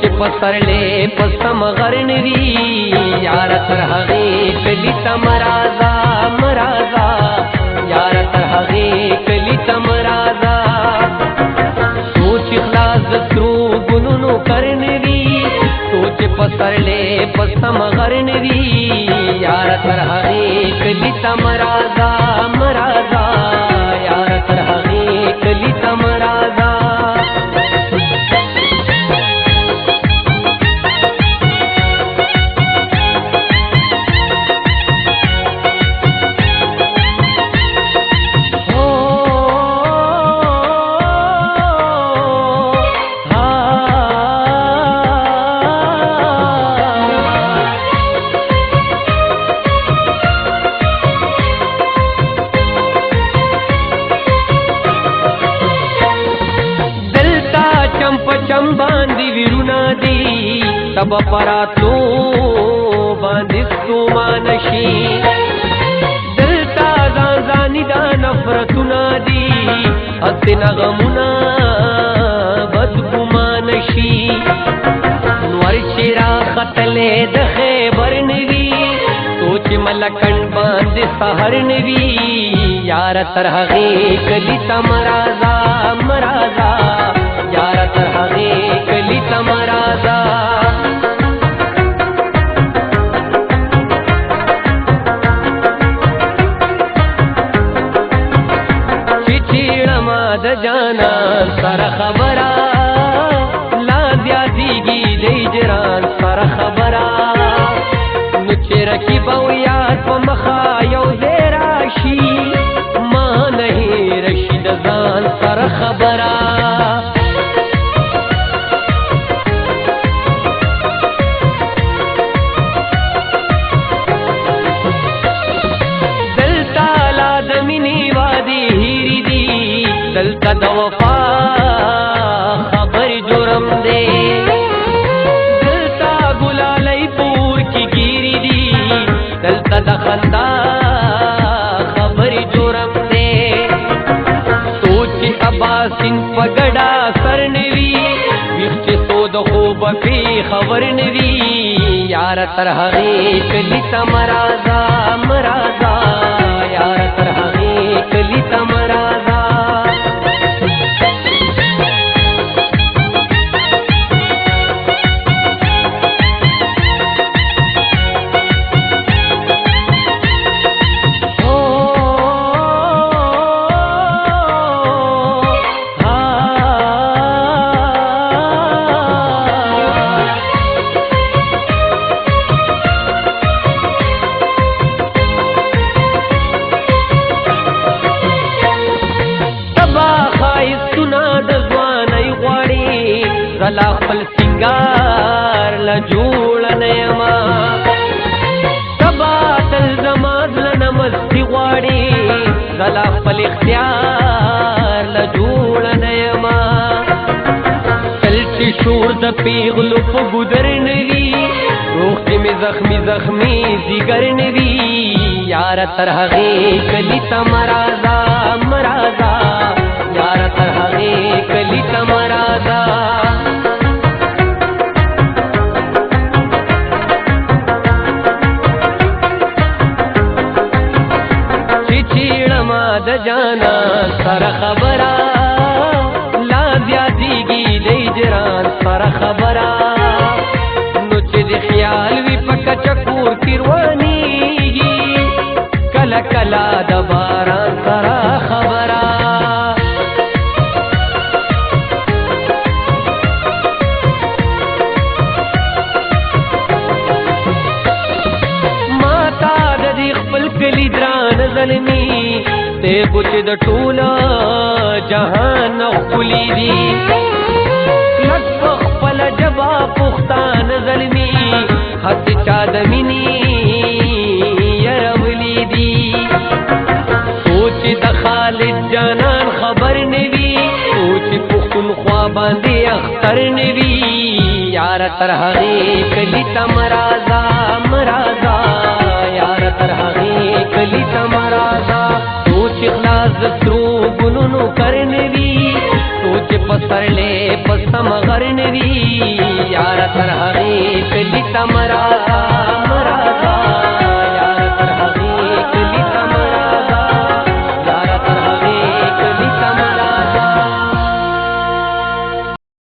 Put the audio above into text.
سوچ پسرلے پسم غرنوی یار تر هغه کلی تمرازا مرازا یار تر هغه کلی تمرازا سوچ اخلاص دسترو گنونو کرنوی سوچ پسرلے پسم غرنوی یار تر هغه کلی تمرازا مرازا یار تر هغه کلی تمرازا باندی ویرونا دی تب پراتلو باندی ستومانشی دلتا زانزانی دا نفرتونا دی حسن غمونا بدگمانشی نور چرا خطلے د خیبر نوی سوچ ملکن باندی سہر نوی یار تر هغه کلی تمرازا مرازا یار تر هغه کلی تمرازا چیچیړما د جانان سره خبره لا زیاتیږي د هجران سره خبره نو چې رقیب او یار په مخه یو ځای راشي ما نه هېره شي د ځان سره خبره دلتا د وفا خبر جرم دے دلتا گلالی پور کی گیری دی دلتا د خندا خبر جرم دے سوچ اباسین پگڑا سر نوی ویخچ سود خوب پی خبر نوی یار تر هغه کلی تمرازا مرازا یار تر هغه کلی تمرازا زلا خپل سنگار لجوړ نیما تبا تل زماز لنمستی غواړي زلا خپل اختیار لجوړ نیما تلتی شور د پیغلو په ګودر نوی روخ می زخمی زخمی زیګر نوی یار تر هغه کلی تمرازا مرازا یار تر هغه کلی تمرازا د جانا سره خبره لا زیاتیږي د هجران سره خبره نو چې د خیال وی پک چکور تیروانیږي کله کله د باران سره خبره ماتا د دې خپل کلی دران ظلمي تے بچ د ټولا جهان خپلی دی لک خپل جبا پختان ظلمی حد چا د مینی يرولی دی سوچ د خالد جانان خبر نوی سوچ پختون خوا باندې اختر نوی یار تر هغه کلی تمرازا مرازا یار تر هغه کلی تمرازا اخلاص دسترو گنونو کرنوی سوچ پسرلې پسم غر نوي یار تر هغه کلی تمرا